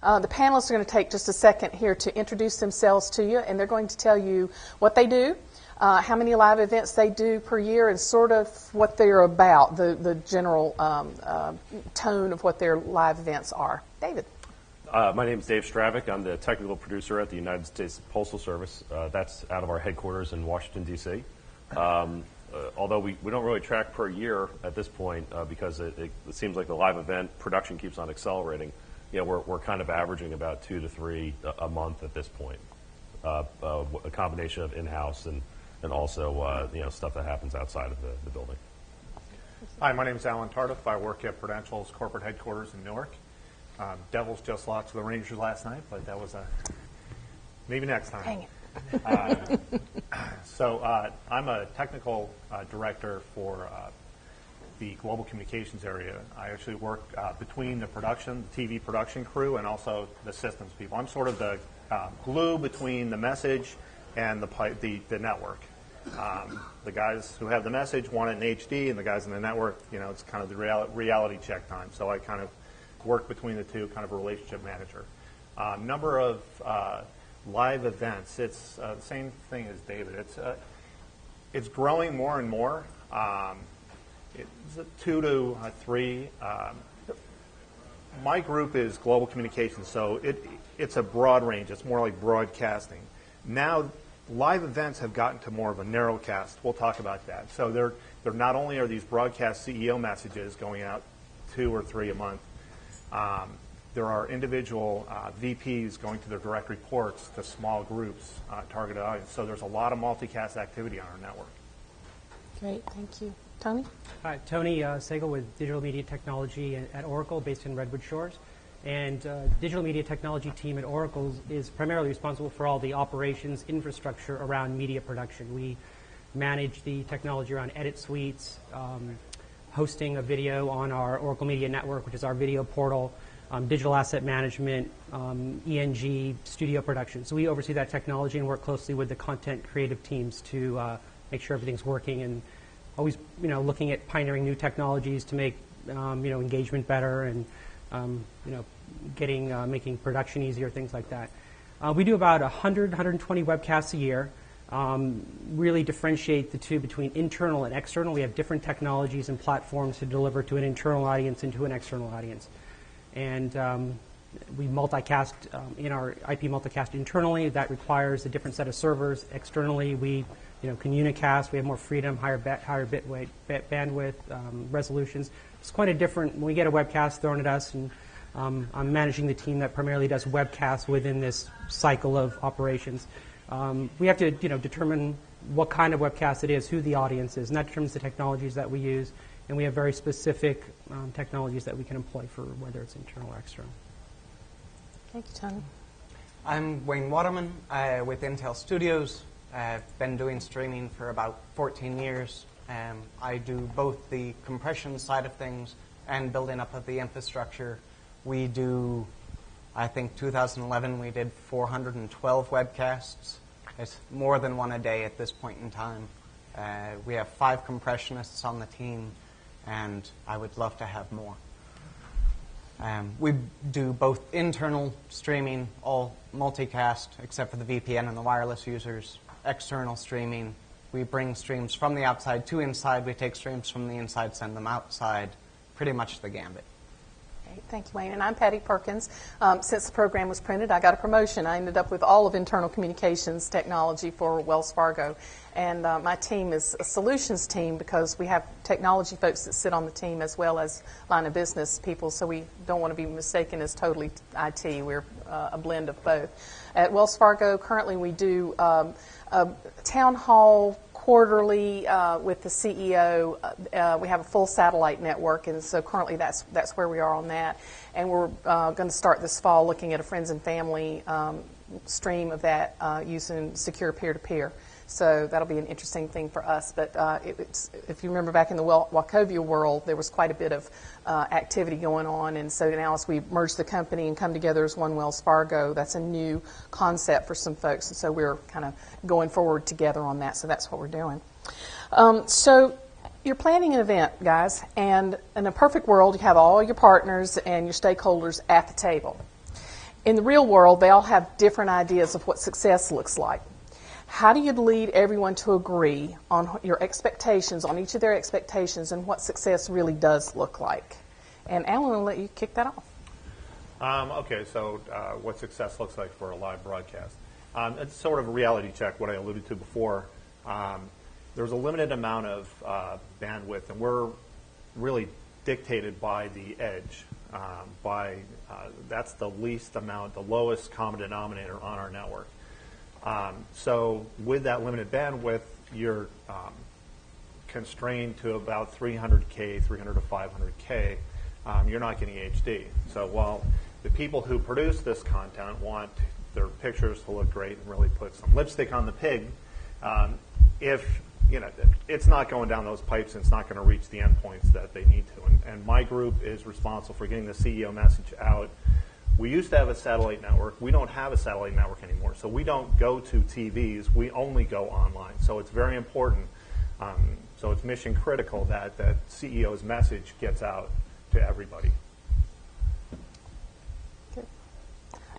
The panelists are going to take just a second here to introduce themselves to you, and they're going to tell you what they do, how many live events they do per year, and sort of what they're about, the general tone of what their live events are. David. My name is Dave Stravik. I'm the technical producer at the United States Postal Service. That's out of our headquarters in Washington, D.C. Although we don't really track per year at this point because it seems like the live event production keeps on accelerating. We're kind of averaging about 2 to 3 a month at this point. A combination of in-house and also stuff that happens outside of the building. Hi, my name is Alan Tardif. I work at Prudential's corporate headquarters in Newark. Devils just lost to the Rangers last night, but that was maybe next time. Dang it. So I'm a technical director for the global communications area. I actually work between the TV production crew, and also the systems people. I'm sort of the glue between the message and the network. The guys who have the message want it in HD, and the guys in the network, it's kind of the reality check time. So I kind of work between the two, kind of a relationship manager. Number of live events. It's the same thing as David. It's growing more and more. It's 2 to 3. My group is global communications, so it's a broad range. It's more like broadcasting. Now, live events have gotten to more of a narrow cast. We'll talk about that. So they're not only are these broadcast CEO messages going out 2 or 3 a month. There are individual VPs going to their direct reports to small groups, targeted audience. So there's a lot of multicast activity on our network. Great, thank you. Tony? Hi, Tony Sagal with Digital Media Technology at Oracle, based in Redwood Shores. And Digital Media Technology team at Oracle is primarily responsible for all the operations infrastructure around media production. We manage the technology around edit suites, hosting a video on our Oracle Media Network, which is our video portal, digital asset management, ENG, studio production. So we oversee that technology and work closely with the content creative teams to make sure everything's working, and always looking at pioneering new technologies to make engagement better and making production easier, things like that. We do about 120 webcasts a year. Really differentiate the two between internal and external. We have different technologies and platforms to deliver to an internal audience and to an external audience. And we multicast in our IP multicast internally. That requires a different set of servers. Externally, we can unicast. We have more freedom, higher bit weight, bandwidth, resolutions. It's quite a different. When we get a webcast thrown at us, and I'm managing the team that primarily does webcasts within this cycle of operations. We have to determine what kind of webcast it is, who the audience is, and that determines the technologies that we use. And we have very specific technologies that we can employ for whether it's internal or external. Thank you, Tony. I'm Wayne Waterman with Intel Studios. I've been doing streaming for about 14 years. I do both the compression side of things and building up of the infrastructure. We do, I think 2011 we did 412 webcasts. It's more than one a day at this point in time. We have 5 compressionists on the team, and I would love to have more. We do both internal streaming, all multicast, except for the VPN and the wireless users. External streaming, we bring streams from the outside to inside. We take streams from the inside, send them outside. Pretty much the gambit. Great. Thank you, Wayne. And I'm Patty Perkins. Since the program was printed, I got a promotion. I ended up with all of internal communications technology for Wells Fargo. And my team is a solutions team because we have technology folks that sit on the team as well as line of business people, so we don't want to be mistaken as totally IT. We're a blend of both. At Wells Fargo, currently we do a town hall quarterly with the CEO. We have a full satellite network, and so currently that's where we are on that. And we're going to start this fall looking at a friends and family stream of that using secure peer-to-peer. So that'll be an interesting thing for us. But if you remember back in the Wachovia world, there was quite a bit of activity going on. And so now as we merge the company and come together as one Wells Fargo, that's a new concept for some folks. And so we're kind of going forward together on that. So that's what we're doing. So you're planning an event, guys. And in a perfect world, you have all your partners and your stakeholders at the table. In the real world, they all have different ideas of what success looks like. How do you lead everyone to agree on your expectations, on each of their expectations, and what success really does look like? And Alan, I'll let you kick that off. Okay, so what success looks like for a live broadcast. It's sort of a reality check, what I alluded to before. There's a limited amount of bandwidth, and we're really dictated by the edge. That's the least amount, the lowest common denominator on our network. So with that limited bandwidth, you're constrained to about 300K, 300 to 500K. You're not getting HD. So while the people who produce this content want their pictures to look great and really put some lipstick on the pig, if it's not going down those pipes and it's not going to reach the endpoints that they need to. And my group is responsible for getting the CEO message out. We used to have a satellite network. We don't have a satellite network anymore. So we don't go to TVs. We only go online. So it's very important. So it's mission critical that CEO's message gets out to everybody. Good.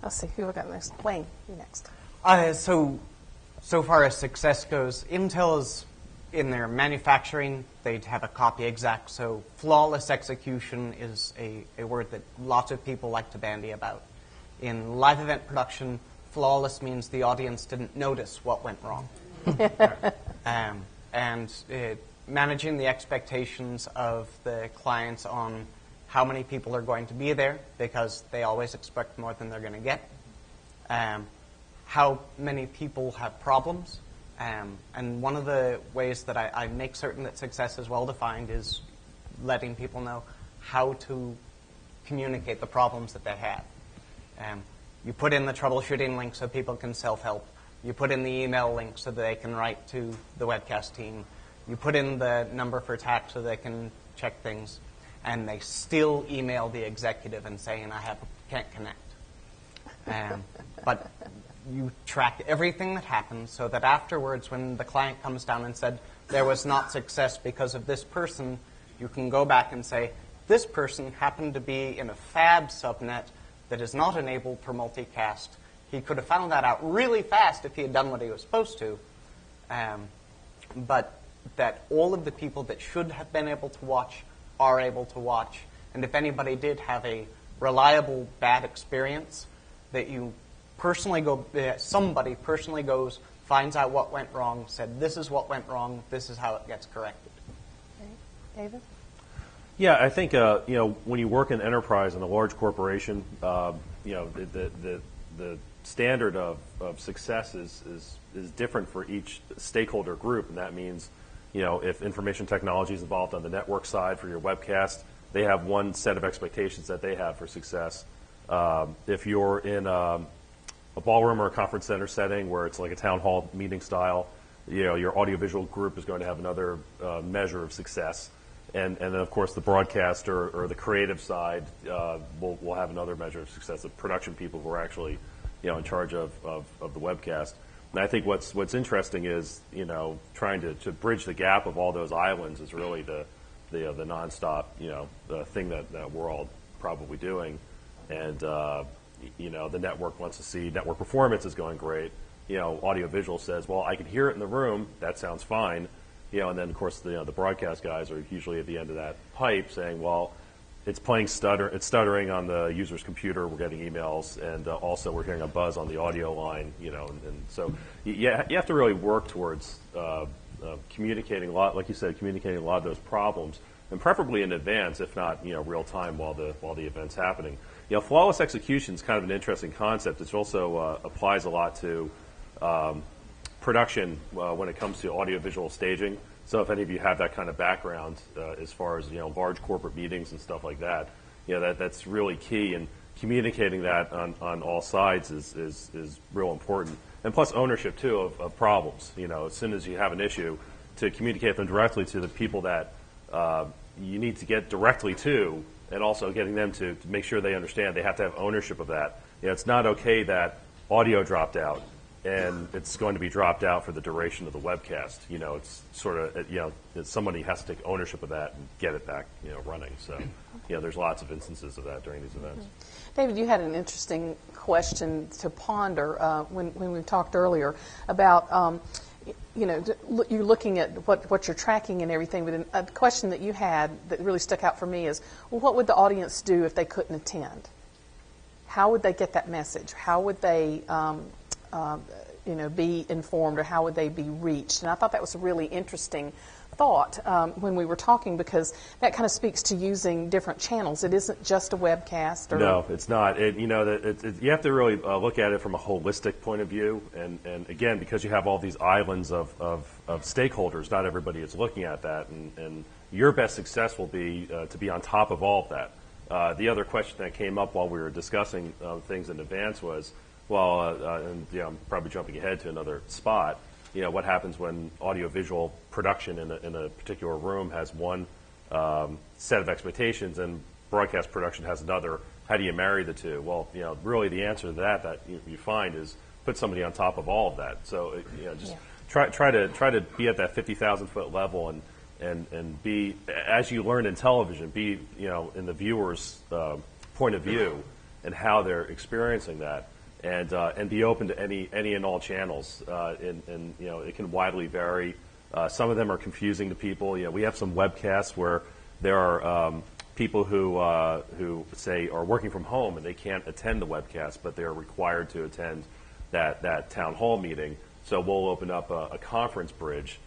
Let's see, who I got next? Wayne, you next. So far as success goes, Intel's in their manufacturing, they'd have a copy exact. So flawless execution is a word that lots of people like to bandy about. In live event production, flawless means the audience didn't notice what went wrong. Managing the expectations of the clients on how many people are going to be there, because they always expect more than they're going to get. How many people have problems. And one of the ways that I make certain that success is well defined is letting people know how to communicate the problems that they have. You put in the troubleshooting link so people can self-help. You put in the email link so that they can write to the webcast team. You put in the number for TAC so they can check things. And they still email the executive and saying, can't connect. But you track everything that happens so that afterwards when the client comes down and said, there was not success because of this person, you can go back and say, this person happened to be in a fab subnet that is not enabled for multicast. He could have found that out really fast if he had done what he was supposed to. But that all of the people that should have been able to watch are able to watch. And if anybody did have a reliable bad experience, that you personally somebody personally goes, finds out what went wrong, said, this is what went wrong, this is how it gets corrected. Okay. David? Yeah, I think when you work in enterprise in a large corporation, the standard of success is different for each stakeholder group, and that means if information technology is involved on the network side for your webcast, they have one set of expectations that they have for success. If you're in a ballroom or a conference center setting where it's like a town hall meeting style, your audiovisual group is going to have another measure of success. And then, of course, the broadcaster or the creative side will have another measure of success. The production people who are actually in charge of the webcast. And I think what's interesting is trying to bridge the gap of all those islands is really the nonstop the thing that we're all probably doing. And the network wants to see network performance is going great. Audiovisual says, well, I can hear it in the room. That sounds fine. And then of course the broadcast guys are usually at the end of that pipe saying, well, it's stuttering on the user's computer. We're getting emails, and also we're hearing a buzz on the audio line. And so you have to really work towards communicating a lot, like you said, communicating a lot of those problems, and preferably in advance, if not real time while the event's happening. Flawless execution is kind of an interesting concept. It also applies a lot to production when it comes to audiovisual staging. So if any of you have that kind of background as far as large corporate meetings and stuff like that, that's really key. And communicating that on all sides is real important. And plus ownership too of problems. As soon as you have an issue, to communicate them directly to the people that you need to get directly to, and also getting them to make sure they understand they have to have ownership of that. It's not okay that audio dropped out and it's going to be dropped out for the duration of the webcast. It's sort of, somebody has to take ownership of that and get it back, running. So, there's lots of instances of that during these events. David, you had an interesting question to ponder when we talked earlier about, you're looking at what you're tracking and everything, but a question that you had that really stuck out for me is, well, what would the audience do if they couldn't attend? How would they get that message? How would they be informed, or how would they be reached? And I thought that was a really interesting thought when we were talking, because that kind of speaks to using different channels. It isn't just a webcast. No, it's not. You have to really look at it from a holistic point of view. And again, because you have all these islands of stakeholders, not everybody is looking at that. And your best success will be to be on top of all of that. The other question that came up while we were discussing things in advance was, I'm probably jumping ahead to another spot. What happens when audiovisual production in a particular room has one set of expectations and broadcast production has another? How do you marry the two? Well, really the answer to that you find is put somebody on top of all of that. So, try to be at that 50,000 foot level and be, as you learn in television, be in the viewer's point of view and how they're experiencing that. And be open to any and all channels, and it can widely vary. Some of them are confusing to people. We have some webcasts where there are people who say are working from home and they can't attend the webcast, but they're required to attend that town hall meeting. So we'll open up a conference bridge,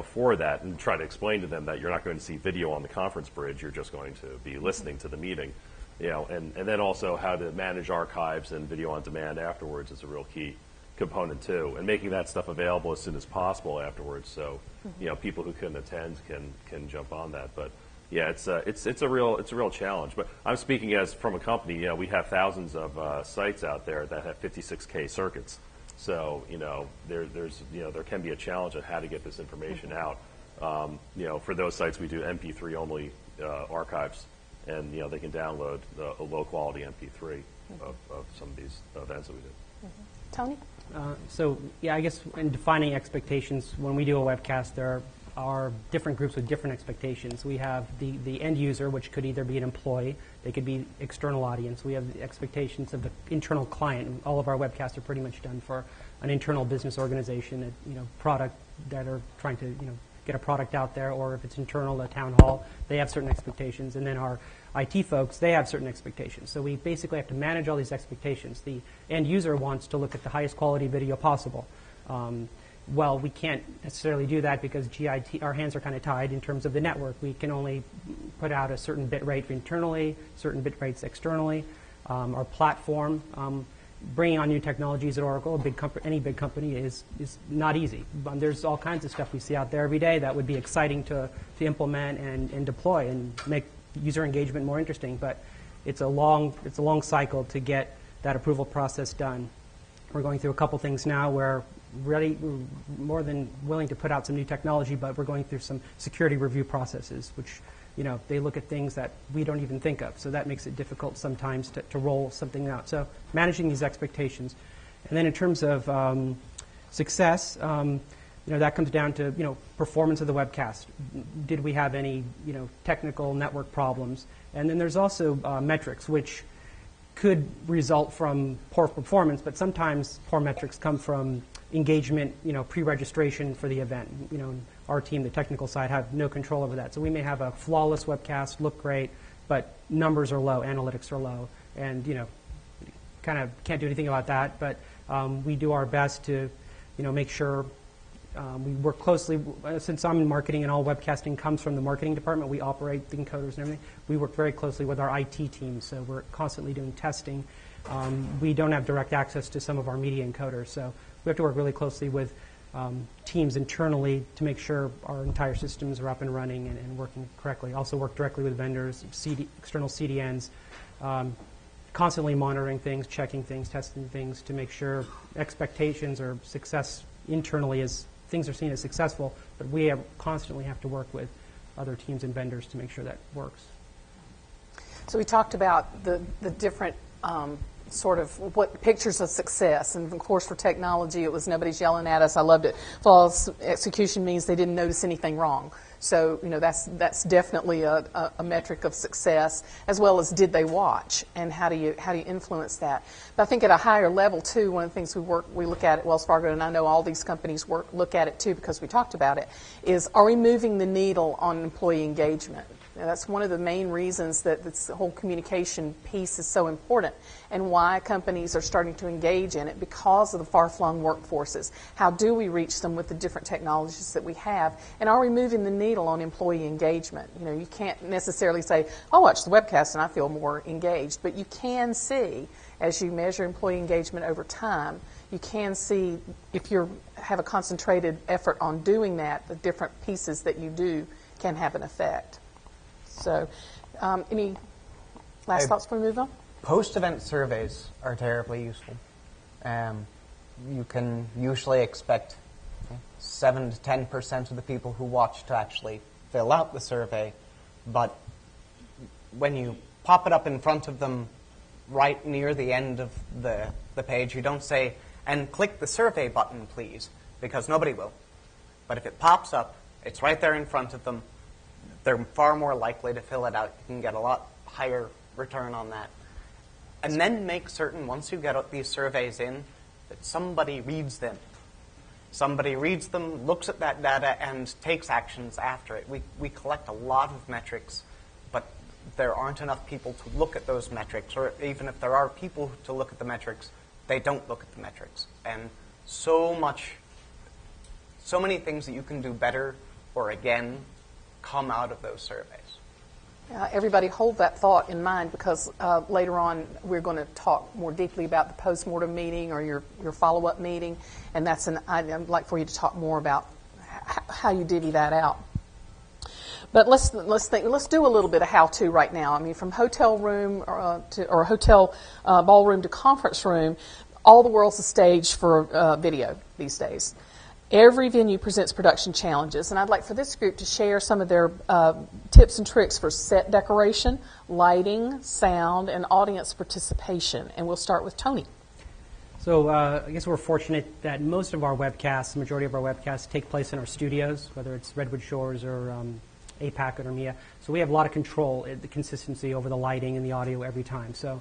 for that, and try to explain to them that you're not going to see video on the conference bridge. You're just going to be listening to the meeting. And then also how to manage archives and video on demand afterwards is a real key component too, and making that stuff available as soon as possible afterwards, so people who couldn't attend can jump on that. But it's a real challenge. But I'm speaking as from a company. We have thousands of sites out there that have 56K circuits, so there can be a challenge on how to get this information out. For those sites, we do MP3 only archives. And they can download a low-quality MP3 of some of these events that we did. Tony? I guess in defining expectations, when we do a webcast, there are different groups with different expectations. We have the end user, which could either be an employee, they could be external audience. We have the expectations of the internal client. All of our webcasts are pretty much done for an internal business organization, product that are trying to get a product out there, or if it's internal, a town hall, they have certain expectations. And then our IT folks, they have certain expectations. So we basically have to manage all these expectations. The end user wants to look at the highest quality video possible. Well, we can't necessarily do that because our hands are kind of tied in terms of the network. We can only put out a certain bit rate internally, certain bit rates externally. Our platform, bringing on new technologies at Oracle, any big company, is not easy. There's all kinds of stuff we see out there every day that would be exciting to implement and deploy and make user engagement more interesting. But it's a long cycle to get that approval process done. We're going through a couple things now where we're more than willing to put out some new technology, but we're going through some security review processes, which they look at things that we don't even think of. So that makes it difficult sometimes to roll something out. So managing these expectations. And then in terms of success, that comes down to, performance of the webcast. Did we have any, technical network problems? And then there's also metrics, which could result from poor performance, but sometimes poor metrics come from engagement, pre-registration for the event. Our team, the technical side, have no control over that. So we may have a flawless webcast, look great, but numbers are low, analytics are low, and kind of can't do anything about that. But we do our best to, make sure we work closely. Since I'm in marketing and all webcasting comes from the marketing department, we operate the encoders and everything. We work very closely with our IT team, so we're constantly doing testing. We don't have direct access to some of our media encoders, so we have to work really closely with teams internally to make sure our entire systems are up and running and working correctly. Also work directly with vendors, external CDNs, constantly monitoring things, checking things, testing things to make sure expectations or success internally as things are seen as successful, but we constantly have to work with other teams and vendors to make sure that works. So we talked about the different sort of what pictures of success, and of course for technology it was nobody's yelling at us. I loved it. Flawless execution means they didn't notice anything wrong. So, that's definitely a metric of success, as well as did they watch, and how do you influence that? But I think at a higher level too, one of the things we look at Wells Fargo, and I know all these companies look at it too because we talked about it, is are we moving the needle on employee engagement? Now, that's one of the main reasons that this whole communication piece is so important, and why companies are starting to engage in it, because of the far-flung workforces. How do we reach them with the different technologies that we have, and are we moving the needle on employee engagement? You can't necessarily say, I watch the webcast and I feel more engaged, but you can see, as you measure employee engagement over time, you can see if you have a concentrated effort on doing that, the different pieces that you do can have an effect. So, any last thoughts before we move on? Post-event surveys are terribly useful. You can usually expect 7 to 10% of the people who watch to actually fill out the survey, but when you pop it up in front of them right near the end of the page, you don't say, and click the survey button, please, because nobody will. But if it pops up, it's right there in front of them, they're far more likely to fill it out. You can get a lot higher return on that. And then make certain, once you get these surveys in, that somebody reads them. Somebody reads them, looks at that data, and takes actions after it. We collect a lot of metrics, but there aren't enough people to look at those metrics, or even if there are people to look at the metrics, they don't look at the metrics. And so many things that you can do better or again come out of those surveys. Everybody hold that thought in mind, because later on we're going to talk more deeply about the post-mortem meeting or your follow-up meeting, and that's I'd like for you to talk more about how you divvy that out. But let's do a little bit of how-to right now. I mean, from hotel room or hotel ballroom to conference room, all the world's a stage for video these days. Every venue presents production challenges, and I'd like for this group to share some of their tips and tricks for set decoration, lighting, sound, and audience participation. And we'll start with Tony. So I guess we're fortunate that most of our webcasts, the majority of our webcasts, take place in our studios, whether it's Redwood Shores or APAC or Mia. So we have a lot of control, the consistency over the lighting and the audio every time. So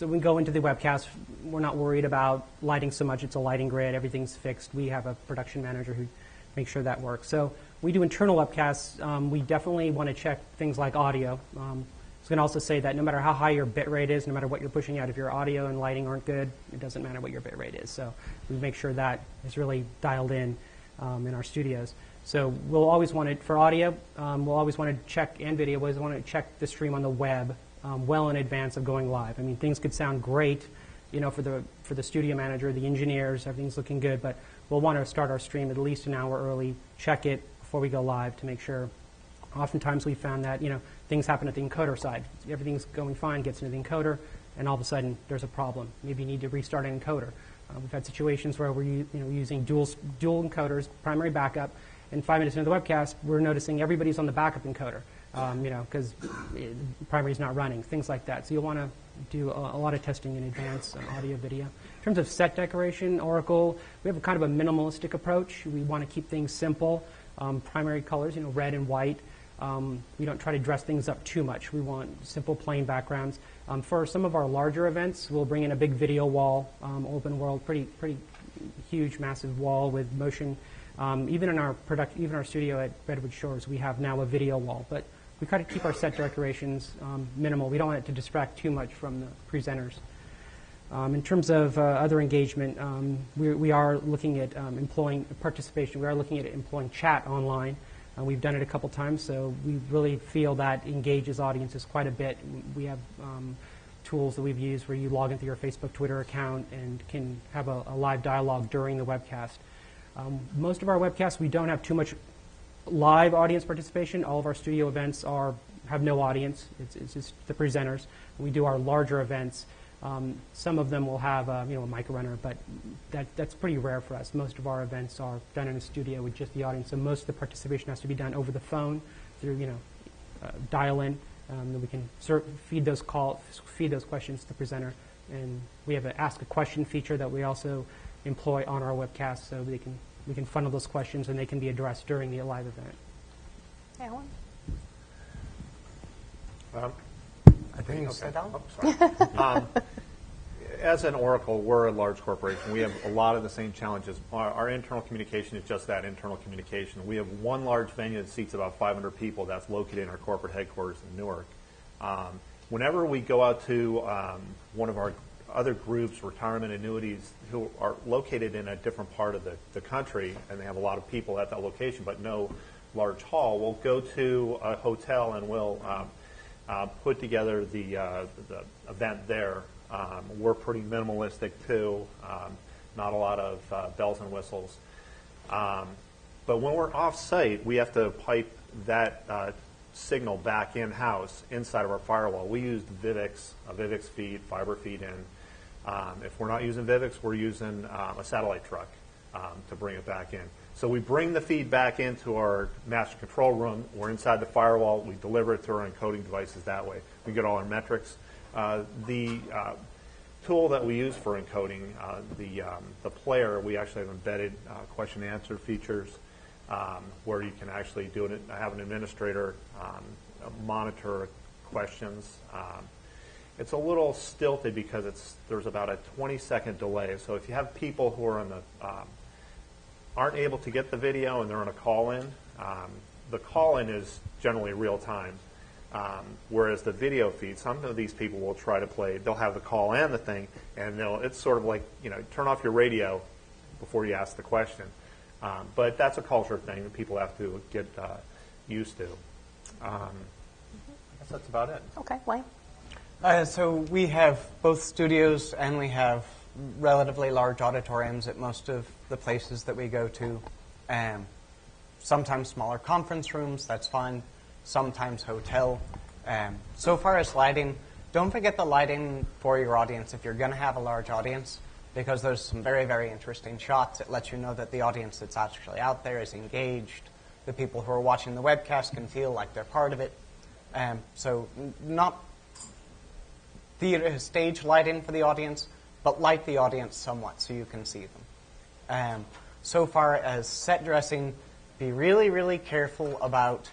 we go into the webcast, we're not worried about lighting so much. It's a lighting grid, everything's fixed. We have a production manager who makes sure that works. So we do internal webcasts. We definitely want to check things like audio. I was going to also say that no matter how high your bit rate is, no matter what you're pushing out, if your audio and lighting aren't good, it doesn't matter what your bit rate is. So we make sure that is really dialed in our studios. So we'll always want it for audio. We'll always want to check, and video, we'll always want to check the stream on the web well in advance of going live. I mean, things could sound great, for the studio manager, the engineers, everything's looking good, but we'll want to start our stream at least an hour early, check it before we go live to make sure. Oftentimes we found that, things happen at the encoder side. Everything's going fine, gets into the encoder, and all of a sudden there's a problem. Maybe you need to restart an encoder. We've had situations where we're using dual encoders, primary backup, and 5 minutes into the webcast, we're noticing everybody's on the backup encoder. Because primary's not running, things like that. So you'll want to do a lot of testing in advance, audio, video. In terms of set decoration, Oracle, we have a kind of a minimalistic approach. We want to keep things simple. Primary colors, red and white. We don't try to dress things up too much. We want simple, plain backgrounds. For some of our larger events, we'll bring in a big video wall, open world, pretty huge, massive wall with motion. Even in our studio at Redwood Shores, we have now a video wall, but we try to keep our set decorations minimal. We don't want it to distract too much from the presenters. In terms of other engagement, we are looking at employing participation. We are looking at employing chat online. We've done it a couple times, so we really feel that engages audiences quite a bit. We have tools that we've used where you log into your Facebook, Twitter account and can have a live dialogue during the webcast. Most of our webcasts, we don't have too much live audience participation. All of our studio events have no audience. It's just the presenters. We do our larger events. Some of them will have a mic runner, but that's pretty rare for us. Most of our events are done in a studio with just the audience, so most of the participation has to be done over the phone through dial-in. Then we can feed those questions to the presenter, and we have an Ask a Question feature that we also employ on our webcast, so they can we can funnel those questions and they can be addressed during the live event. Alan? I think you said that. Oh, sorry. As an Oracle, we're a large corporation. We have a lot of the same challenges. Our internal communication is just that, internal communication. We have one large venue that seats about 500 people that's located in our corporate headquarters in Newark. Whenever we go out to one of our other groups, retirement annuities, who are located in a different part of the country, and they have a lot of people at that location, but no large hall, we'll go to a hotel and we'll put together the event there. We're pretty minimalistic too, not a lot of bells and whistles. But when we're off-site, we have to pipe that signal back in-house inside of our firewall. We use Vivix, a Vivix feed, fiber feed in. If we're not using Vivix, we're using a satellite truck to bring it back in. So we bring the feed back into our master control room. We're inside the firewall. We deliver it to our encoding devices that way. We get all our metrics. The tool that we use for encoding, the player, we actually have embedded question and answer features where you can actually do it. I have an administrator monitor questions. It's a little stilted because there's about a 20-second delay. So if you have people who are aren't able to get the video and they're on a call-in, the call-in is generally real time. Whereas the video feed, some of these people will try to play, they'll have the call and the thing, and it's sort of like, turn off your radio before you ask the question. But that's a culture thing that people have to get used to. I guess that's about it. Okay, Wayne? So we have both studios and we have relatively large auditoriums at most of the places that we go to. Sometimes smaller conference rooms, that's fine. Sometimes hotel. So far as lighting, don't forget the lighting for your audience if you're going to have a large audience, because there's some very, very interesting shots that let you know that the audience that's actually out there is engaged. The people who are watching the webcast can feel like they're part of it. So not theater stage lighting for the audience, but light the audience somewhat so you can see them. So far as set dressing, be really, really careful about,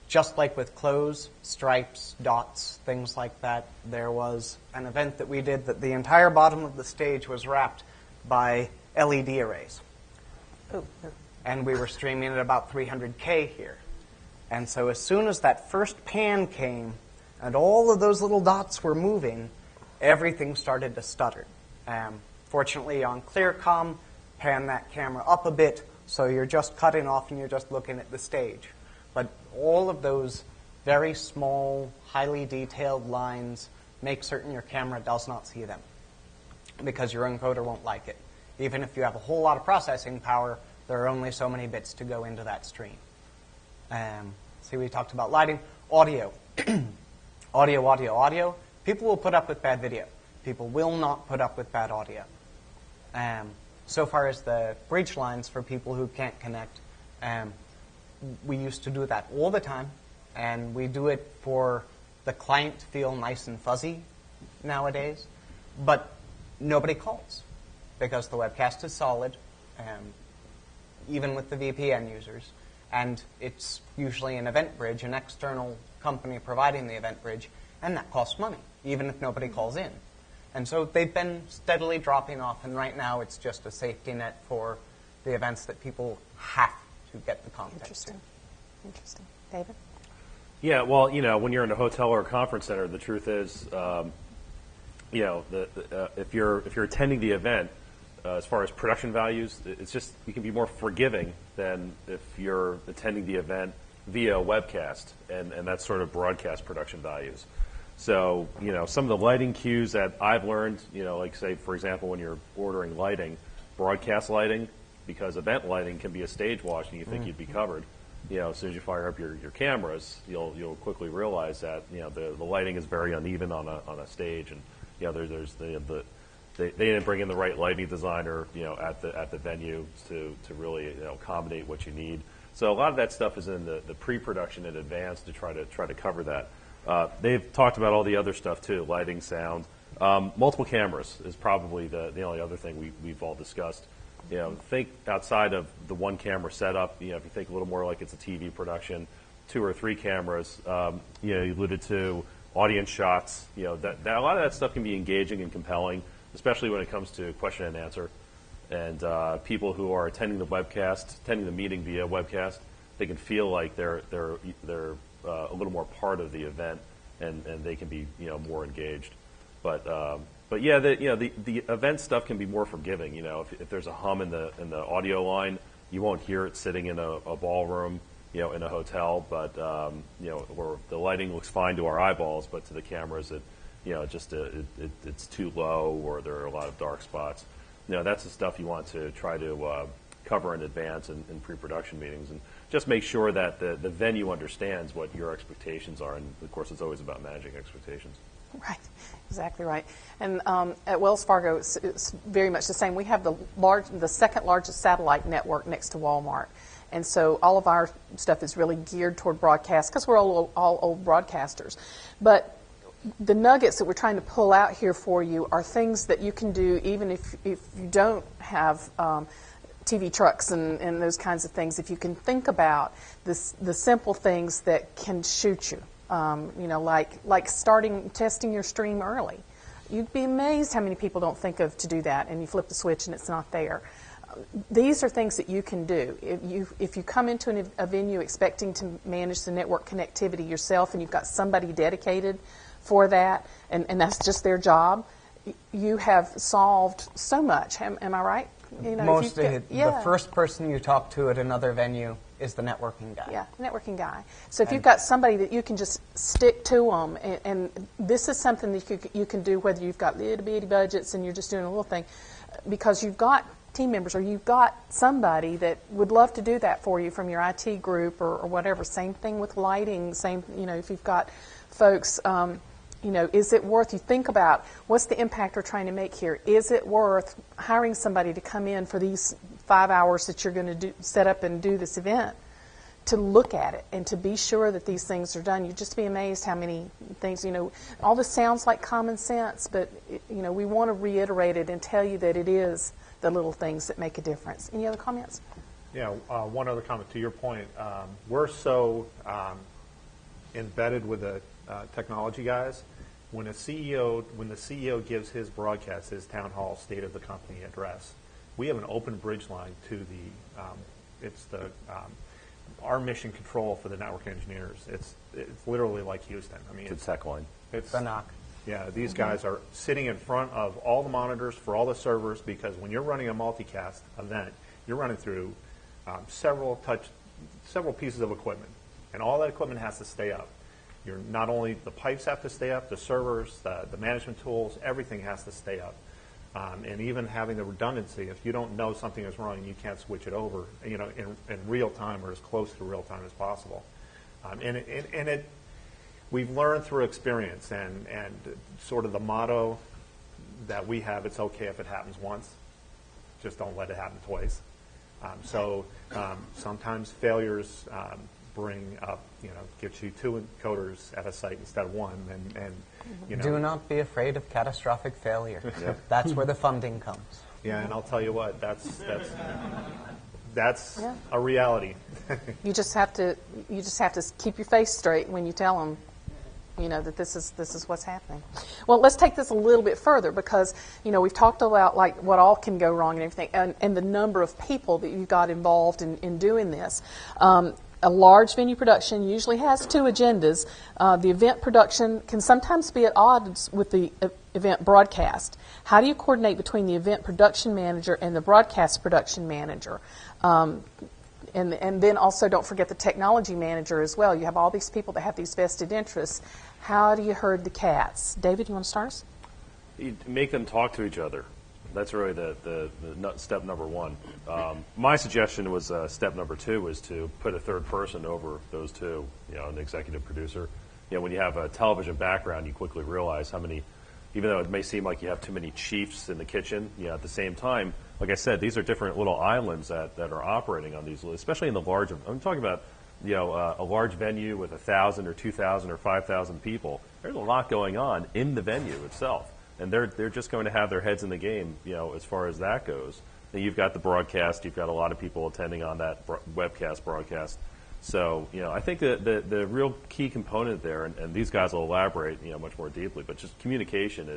just like with clothes, stripes, dots, things like that. There was an event that we did that the entire bottom of the stage was wrapped by LED arrays. Ooh. And we were streaming at about 300K here. And so as soon as that first pan came and all of those little dots were moving, everything started to stutter. Fortunately, on ClearCom, pan that camera up a bit so you're just cutting off and you're just looking at the stage. But all of those very small, highly detailed lines, make certain your camera does not see them because your encoder won't like it. Even if you have a whole lot of processing power, there are only so many bits to go into that stream. See, we talked about lighting. Audio. Audio. People will put up with bad video. People will not put up with bad audio. So far as the bridge lines for people who can't connect, we used to do that all the time, and we do it for the client to feel nice and fuzzy nowadays, but nobody calls because the webcast is solid, even with the VPN users, and it's usually an event bridge, an external company providing the event bridge, and that costs money, even if nobody calls in. And so they've been steadily dropping off, and right now it's just a safety net for the events that people have to get the content. Interesting. David? Yeah, well, when you're in a hotel or a conference center, the truth is, if you're attending the event, as far as production values, it's just you can be more forgiving than if you're attending the event via webcast, and that's sort of broadcast production values. So, some of the lighting cues that I've learned, like say, for example, when you're ordering lighting, broadcast lighting, because event lighting can be a stage wash and you think you'd be covered. As soon as you fire up your cameras, you'll quickly realize that, the lighting is very uneven on a stage, and, they didn't bring in the right lighting designer, at the venue to really, accommodate what you need. So a lot of that stuff is in the pre-production in advance to try to cover that. They've talked about all the other stuff too, lighting, sound. Multiple cameras is probably the only other thing we've all discussed. think outside of the one camera setup. If you think a little more like it's a TV production, 2 or 3 cameras. You alluded to audience shots. That a lot of that stuff can be engaging and compelling, especially when it comes to question and answer. And people who are attending the meeting via webcast, they can feel like they're a little more part of the event, and they can be more engaged. But yeah, the event stuff can be more forgiving. If there's a hum in the audio line, you won't hear it sitting in a ballroom, in a hotel. But where the lighting looks fine to our eyeballs, but to the cameras, it's too low, or there are a lot of dark spots. That's the stuff you want to try to cover in advance in pre-production meetings, and just make sure that the venue understands what your expectations are. And of course, it's always about managing expectations. Right, exactly right. And at Wells Fargo, it's very much the same. We have the second largest satellite network next to Walmart. And so all of our stuff is really geared toward broadcast because we're all old broadcasters. But the nuggets that we're trying to pull out here for you are things that you can do even if you don't have TV trucks and those kinds of things. If you can think about the simple things that can shoot you, like testing your stream early. You'd be amazed how many people don't think of to do that, and you flip the switch and it's not there. These are things that you can do. If you come into a venue expecting to manage the network connectivity yourself, and you've got somebody dedicated for that, and that's just their job, you have solved so much. Am I right? The first person you talk to at another venue is the networking guy. Yeah, networking guy. So if you've got somebody that you can just stick to them, and this is something that you can do whether you've got little bitty budgets and you're just doing a little thing, because you've got team members or you've got somebody that would love to do that for you from your IT group or whatever. Same thing with lighting. If you've got folks, is it worth, you think about what's the impact we're trying to make here? Is it worth hiring somebody to come in for these 5 hours that you're going to set up and do this event, to look at it and to be sure that these things are done? You'd just be amazed how many things, all this sounds like common sense, but, we want to reiterate it and tell you that it is the little things that make a difference. Any other comments? Yeah, one other comment to your point. We're so embedded with the technology guys. When the CEO gives his broadcast, his town hall state of the company address, we have an open bridge line to our mission control for the network engineers. It's literally like Houston. It's a tech line. It's the NOC. Yeah, these guys are sitting in front of all the monitors for all the servers, because when you're running a multicast event, you're running through several pieces of equipment, and all that equipment has to stay up. Not only the pipes have to stay up, the servers, the management tools, everything has to stay up. And even having the redundancy, if you don't know something is wrong, you can't switch it over, in real time or as close to real time as possible. We've learned through experience, and sort of the motto that we have: it's okay if it happens once, just don't let it happen twice. Sometimes failures bring up, get you 2 encoders at a site instead of 1, and Do not be afraid of catastrophic failure. Yep. That's where the funding comes. Yeah, and I'll tell you what, that's a reality. You just have to keep your face straight when you tell them, that this is what's happening. Well, let's take this a little bit further, because we've talked about like what all can go wrong and everything, and the number of people that you've got involved in doing this. A large venue production usually has 2 agendas. The event production can sometimes be at odds with the event broadcast. How do you coordinate between the event production manager and the broadcast production manager? And then also don't forget the technology manager as well. You have all these people that have these vested interests. How do you herd the cats? David, you want to start us? You make them talk to each other. That's really the step number 1. My suggestion was step number 2 was to put a third person over those 2, an executive producer. When you have a television background, you quickly realize how many, even though it may seem like you have too many chiefs in the kitchen, at the same time, like I said, these are different little islands that are operating on these, especially in the large, I'm talking about, a large venue with 1,000 or 2,000 or 5,000 people. There's a lot going on in the venue itself. and they're just going to have their heads in the game, as far as that goes. And you've got the broadcast, you've got a lot of people attending on that webcast broadcast. So, I think the real key component there, and these guys will elaborate, much more deeply, but just communication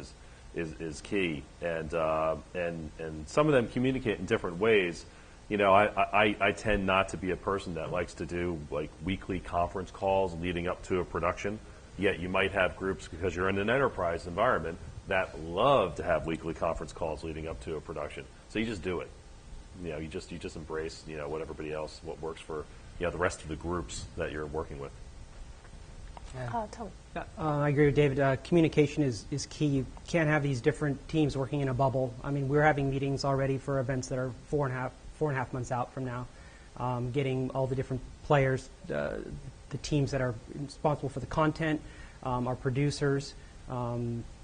is key, and some of them communicate in different ways. I tend not to be a person that likes to do like weekly conference calls leading up to a production. Yet you might have groups, because you're in an enterprise environment, that love to have weekly conference calls leading up to a production. So you just do it. You just embrace what everybody else, what works for the rest of the groups that you're working with. Tony. I agree with David. Communication is key. You can't have these different teams working in a bubble. I mean, we're having meetings already for events that are 4.5 months out from now, getting all the different players, the teams that are responsible for the content, our producers,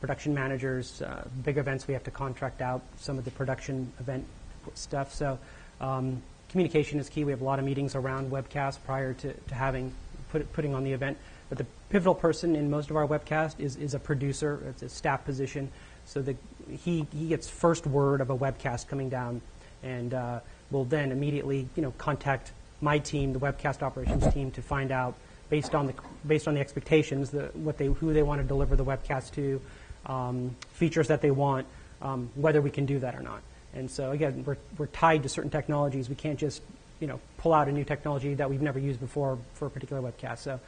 production managers. Big events, we have to contract out some of the production event stuff. So communication is key. We have a lot of meetings around webcasts prior to putting on the event. But the pivotal person in most of our webcast is a producer. It's a staff position. So he gets first word of a webcast coming down, and will then immediately contact my team, the webcast operations team, to find out based on the expectations, who they want to deliver the webcast to, features that they want, whether we can do that or not. And so again, we're tied to certain technologies. We can't just pull out a new technology that we've never used before for a particular webcast. So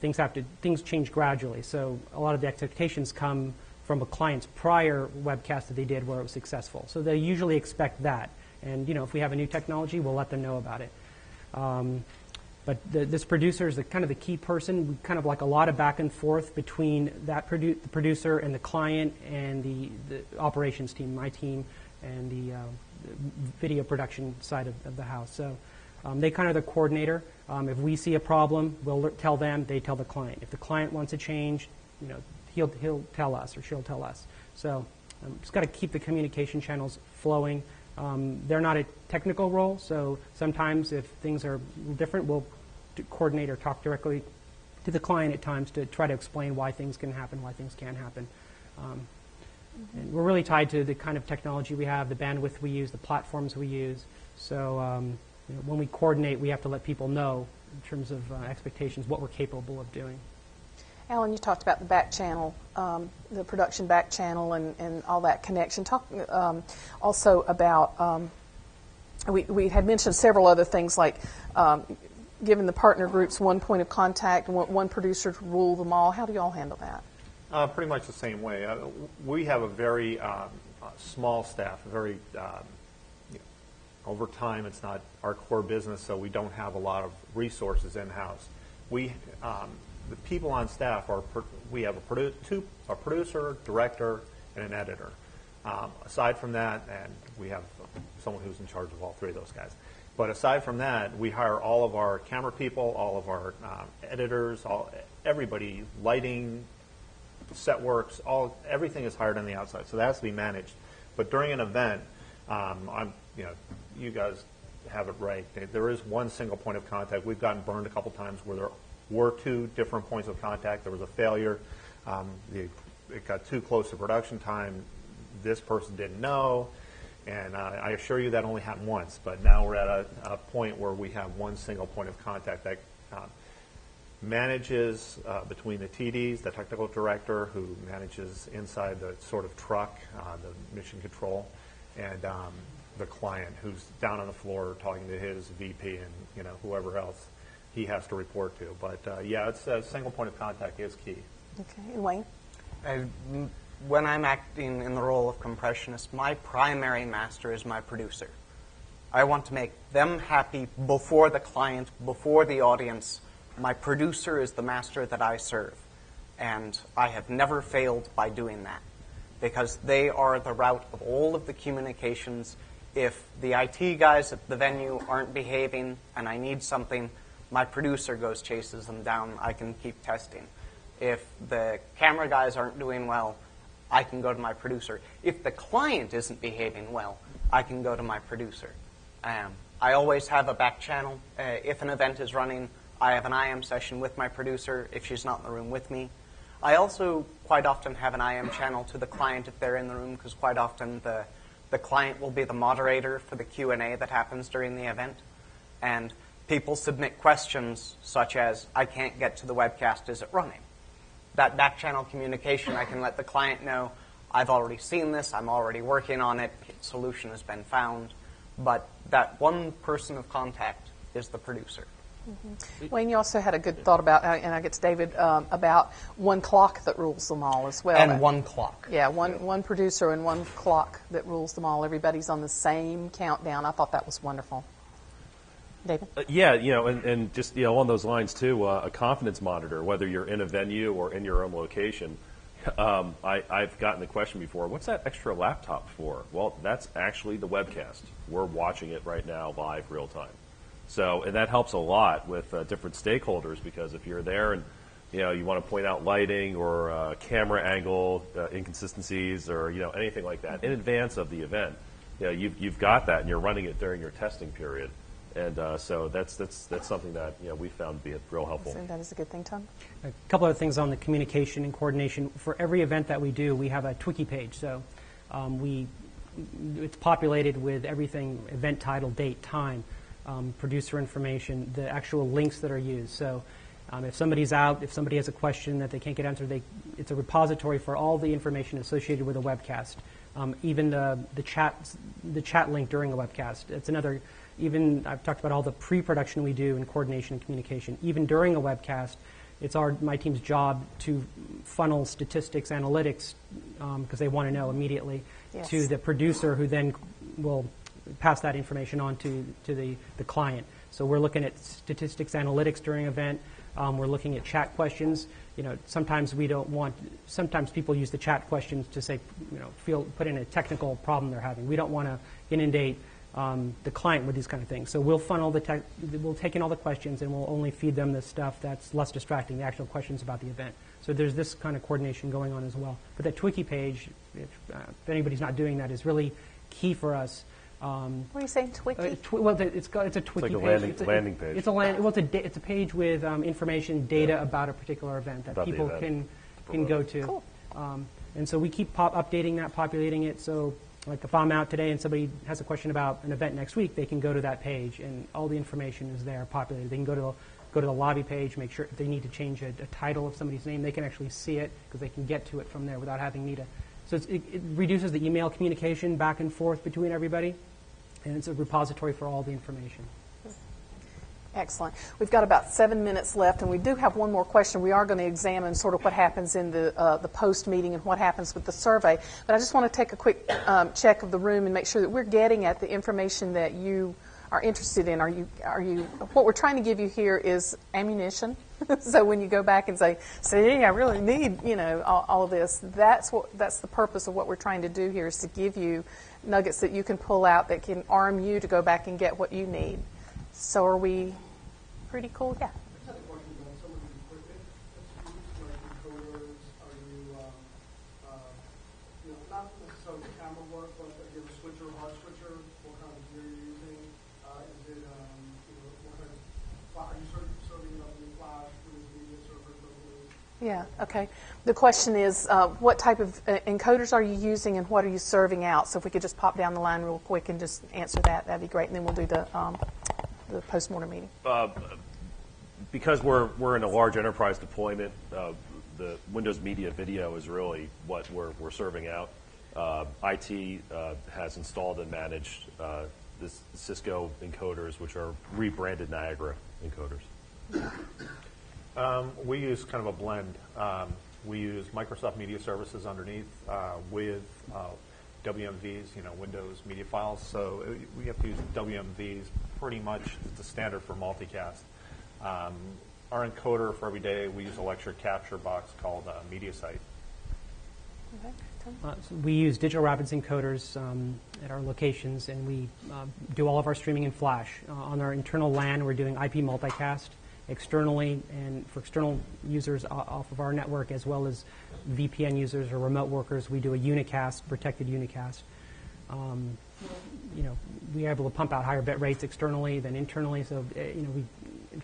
things change gradually. So a lot of the expectations come from a client's prior webcast that they did where it was successful. So they usually expect that. And if we have a new technology, we'll let them know about it. But this producer is kind of the key person. We kind of like a lot of back and forth between the producer and the client and the operations team, my team, and the video production side of the house. So they kind of the coordinator. If we see a problem, we'll tell them. They tell the client. If the client wants a change, he'll tell us or she'll tell us. So just got to keep the communication channels flowing. They're not a technical role, so sometimes if things are different, we'll coordinate or talk directly to the client at times to try to explain why things can happen, why things can't happen. And we're really tied to the kind of technology we have, the bandwidth we use, the platforms we use. So when we coordinate, we have to let people know in terms of expectations what we're capable of doing. Alan, you talked about the back channel, the production back channel and all that connection. Talk also about, we had mentioned several other things like giving the partner groups one point of contact, one producer to rule them all. How do you all handle that? Pretty much the same way. We have a very small staff, over time it's not our core business, so we don't have a lot of resources in-house. The people on staff we have a producer, director, and an editor. Aside from that, and we have someone who's in charge of all three of those guys. But aside from that, we hire all of our camera people, all of our editors, everybody, lighting, set works, everything is hired on the outside. So that has to be managed. But during an event, you guys have it right. There is one single point of contact. We've gotten burned a couple times where there were two different points of contact. There was a failure. It got too close to production time. This person didn't know. And I assure you that only happened once. But now we're at a point where we have one single point of contact that manages between the TDs, the technical director, who manages inside the sort of truck, the mission control, and the client, who's down on the floor talking to his VP and whoever else he has to report to. But it's a single point of contact is key. Okay, and Wayne? When I'm acting in the role of compressionist, my primary master is my producer. I want to make them happy before the client, before the audience. My producer is the master that I serve. And I have never failed by doing that, because they are the route of all of the communications. If the IT guys at the venue aren't behaving and I need something, my producer goes, chases them down. I can keep testing. If the camera guys aren't doing well, I can go to my producer. If the client isn't behaving well, I can go to my producer. I always have a back channel. If an event is running, I have an IM session with my producer if she's not in the room with me. I also quite often have an IM channel to the client if they're in the room, because quite often the client will be the moderator for the Q&A that happens during the event. And people submit questions such as, I can't get to the webcast, is it running? That back channel communication, I can let the client know, I've already seen this, I'm already working on it, solution has been found. But that one person of contact is the producer. Wayne, you also had a good thought about, and I get to David, about one clock that rules them all as well. And one clock. Yeah, one producer and one clock that rules them all. Everybody's on the same countdown. I thought that was wonderful. David? Yeah, and just along those lines too, a confidence monitor, whether you're in a venue or in your own location. I've gotten the question before, what's that extra laptop for? Well, that's actually the webcast. We're watching it right now live, real time. So, and that helps a lot with different stakeholders, because if you're there and you want to point out lighting or camera angle inconsistencies or anything like that in advance of the event, you've got that and you're running it during your testing period, and so that's something that we found to be real helpful. So that is a good thing, Tom. A couple other things on the communication and coordination. For every event that we do, we have a Twiki page. So it's populated with everything: event title, date, time, producer information, the actual links that are used. So if somebody's out, if somebody has a question that they can't get answered, it's a repository for all the information associated with a webcast. Even the chat link during a webcast. It's another. Even I've talked about all the pre-production we do in coordination and communication. Even during a webcast, it's my team's job to funnel statistics, analytics, because they want to know immediately, Yes. to the producer, who then will pass that information on to the client. So we're looking at statistics, analytics during an event. We're looking at chat questions. Sometimes we don't want. Sometimes people use the chat questions to say, put in a technical problem they're having. We don't want to inundate the client with these kind of things. So we'll funnel we'll take in all the questions, and we'll only feed them the stuff that's less distracting, the actual questions about the event. So there's this kind of coordination going on as well. But that Twiki page, if anybody's not doing that, is really key for us. What are you saying, Twiki? It's a Twiki like page. a landing page. It's a page with information, data about a particular event that About the people event. can go to. Cool. And so we keep updating that, populating it. So, like if I'm out today and somebody has a question about an event next week, they can go to that page, and all the information is there populated. They can go to the lobby page, make sure if they need to change a title of somebody's name, they can actually see it because they can get to it from there without having me to. So it reduces the email communication back and forth between everybody, and it's a repository for all the information. Excellent. We've got about 7 minutes left, and we do have one more question. We are going to examine sort of what happens in the post-meeting and what happens with the survey. But I just want to take a quick check of the room and make sure that we're getting at the information that you are interested in. Are you? What we're trying to give you here is ammunition. So when you go back and say, "See, I really need all of this," that's the purpose of what we're trying to do here, is to give you nuggets that you can pull out that can arm you to go back and get what you need. So are we pretty cool? Yeah. I just had a question about some of the equipment that's used, like encoders. Are you, not necessarily camera work, but you have a switcher, hard switcher. What kind of gear are you using? Is it, what kind of, are you serving it up in flash, with media servers, locally? Yeah, okay. The question is, what type of encoders are you using and what are you serving out? So if we could just pop down the line real quick and just answer that, that'd be great. And then we'll do the post-mortem meeting. Because we're in a large enterprise deployment, the Windows Media Video is really what we're serving out. IT has installed and managed this Cisco encoders, which are rebranded Niagara encoders. We use kind of a blend. We use Microsoft Media Services underneath with WMVs, Windows media files. So we have to use WMVs pretty much as the standard for multicast. Our encoder for every day, we use a lecture capture box called MediaSite. Okay. So we use Digital Rapids encoders at our locations, and we do all of our streaming in Flash. On our internal LAN, we're doing IP multicast externally, and for external users off of our network, as well as VPN users or remote workers, we do a unicast, protected unicast. We're able to pump out higher bit rates externally than internally, so we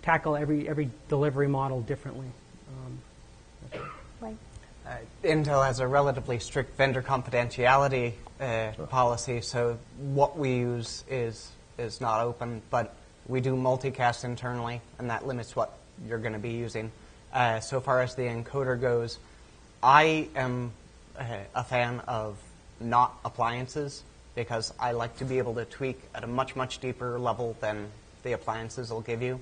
tackle every delivery model differently. Right. Intel has a relatively strict vendor confidentiality policy, so what we use is not open, but we do multicast internally, and that limits what you're going to be using. So far as the encoder goes, I am a fan of not appliances because I like to be able to tweak at a much, much deeper level than the appliances will give you.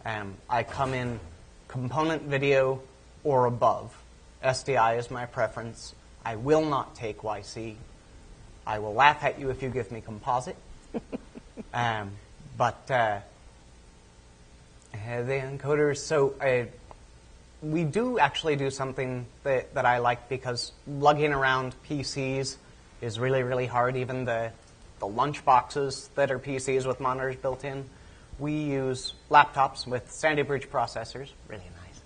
I come in component video or above. SDI is my preference. I will not take YC. I will laugh at you if you give me composite. But the encoders, so we do actually do something that I like because lugging around PCs is really, really hard. Even the lunch boxes that are PCs with monitors built in, we use laptops with Sandy Bridge processors, really nice.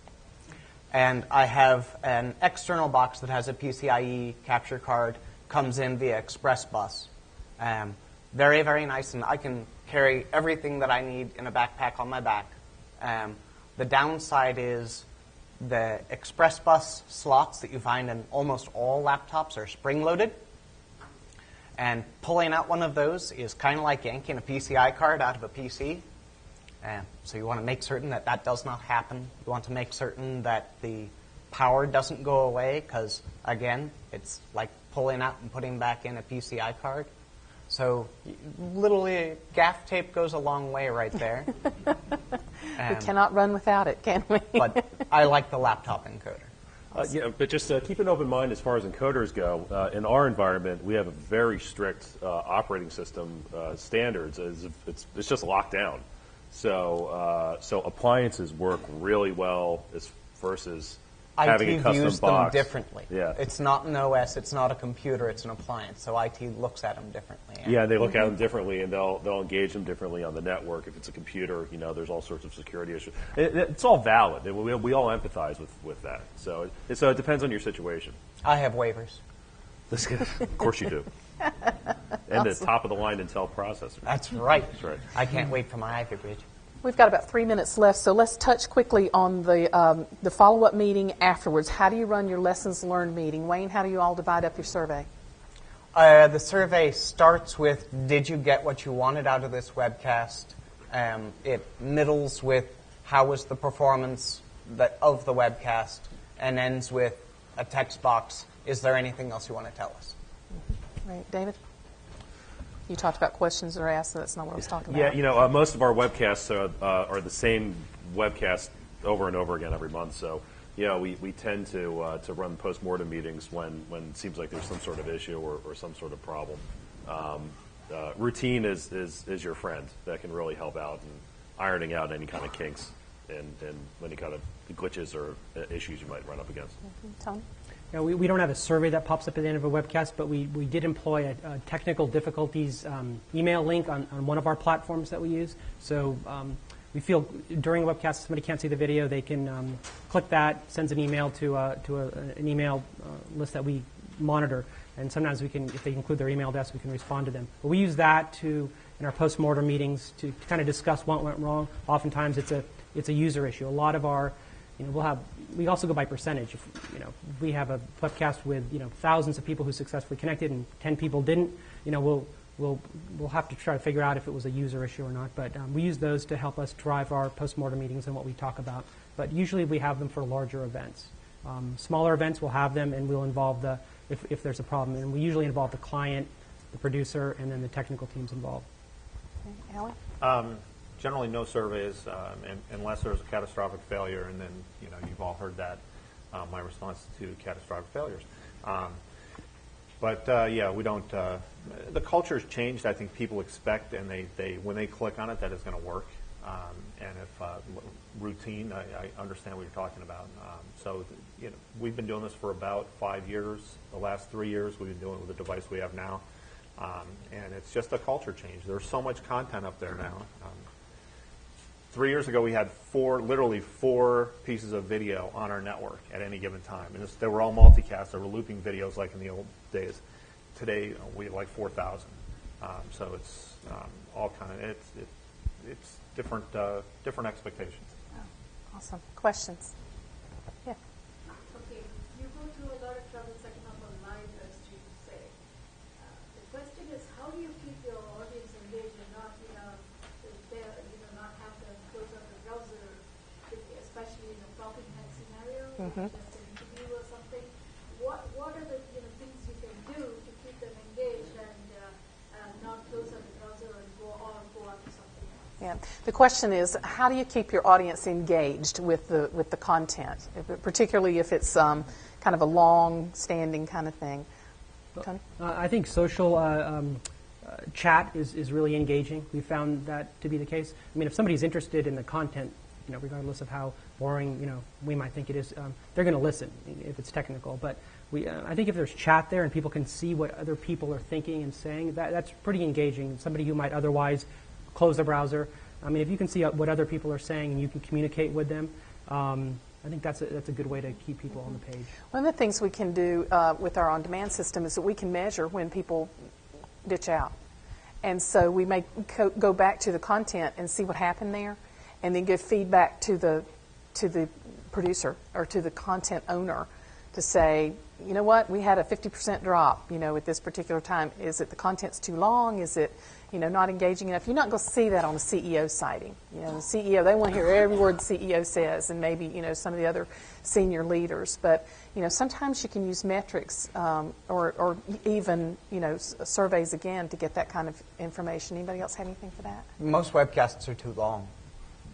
And I have an external box that has a PCIe capture card, comes in via Express Bus. Very, very nice, and I can carry everything that I need in a backpack on my back. The downside is the Express Bus slots that you find in almost all laptops are spring-loaded. And pulling out one of those is kind of like yanking a PCI card out of a PC. So you want to make certain that that does not happen. You want to make certain that the power doesn't go away because, again, it's like pulling out and putting back in a PCI card. So literally, gaff tape goes a long way right there. We cannot run without it, can we? But I like the laptop encoder. Yeah, but just keep an open mind as far as encoders go. In our environment, we have a very strict operating system standards. It's just locked down. So appliances work really well versus having a IT custom views box. them differently. Yeah. It's not an OS, it's not a computer, it's an appliance. So IT looks at them differently. Yeah, they look at them differently, and they'll engage them differently on the network. If it's a computer, there's all sorts of security issues. It's all valid. We all empathize with that. So it depends on your situation. I have waivers. Of course you do. And the top-of-the-line Intel processor. That's right. That's right. I can't wait for my Ivy Bridge. We've got about 3 minutes left, so let's touch quickly on the follow-up meeting afterwards. How do you run your lessons learned meeting? Wayne, how do you all divide up your survey? The survey starts with, did you get what you wanted out of this webcast? It middles with, how was the performance of the webcast? And ends with a text box, is there anything else you want to tell us? Right, David? You talked about questions that are asked, so that's not what I was talking about. Yeah, most of our webcasts are the same webcast over and over again every month. So, we tend to run post-mortem meetings when it seems like there's some sort of issue or some sort of problem. Routine is your friend. That can really help out in ironing out any kind of kinks and any kind of glitches or issues you might run up against. Tony? We don't have a survey that pops up at the end of a webcast, but we did employ a technical difficulties email link on one of our platforms that we use. So we feel during a webcast, if somebody can't see the video, they can click that, sends an email to an email list that we monitor. And sometimes we can, if they include their email address, we can respond to them. But we use that in our post-mortem meetings to kind of discuss what went wrong. Oftentimes it's a user issue. A lot of our we also go by percentage. If we have a webcast with thousands of people who successfully connected and 10 people didn't, we'll have to try to figure out if it was a user issue or not. But we use those to help us drive our post-mortem meetings and what we talk about. But usually we have them for larger events. Smaller events we'll have them, and we'll involve if there's a problem, and we usually involve the client, the producer, and then the technical teams involved. Okay. Alan? Generally, no surveys unless there's a catastrophic failure, and then you've all heard that my response to catastrophic failures. We don't. The culture's changed. I think people expect, and they when they click on it, that it's going to work. And if routine, I understand what you're talking about. We've been doing this for about 5 years. The last 3 years, we've been doing it with the device we have now, and it's just a culture change. There's so much content up there now. 3 years ago, we had literally four pieces of video on our network at any given time. And they were all multicast. They were looping videos like in the old days. Today, we have like 4,000. So it's all kind of, it's different expectations. Oh, awesome. Questions? Yeah. Okay. You go through a lot is, how do you keep your audience engaged and not, not have them close up the browser, especially in a talking head scenario, just an interview or something? What are the things you can do to keep them engaged and not close up the browser and go on to something else? Yeah. The question is, how do you keep your audience engaged with the content, particularly if it's kind of a long-standing kind of thing? Tony? I think social chat is really engaging. We found that to be the case. I mean, if somebody's interested in the content, regardless of how boring we might think it is, they're going to listen if it's technical. But I think if there's chat there and people can see what other people are thinking and saying, that's pretty engaging. Somebody who might otherwise close the browser. I mean, if you can see what other people are saying and you can communicate with them, I think that's a good way to keep people on the page. One of the things we can do with our on-demand system is that we can measure when people ditch out. And so we may go back to the content and see what happened there, and then give feedback to the producer or to the content owner to say, you know what, we had a 50% drop, at this particular time. Is it the content's too long? Is it, not engaging enough? You're not going to see that on a CEO sighting. The CEO, they want to hear every word the CEO says, and maybe, some of the other senior leaders. But, sometimes you can use metrics or even, surveys again to get that kind of information. Anybody else have anything for that? Most webcasts are too long.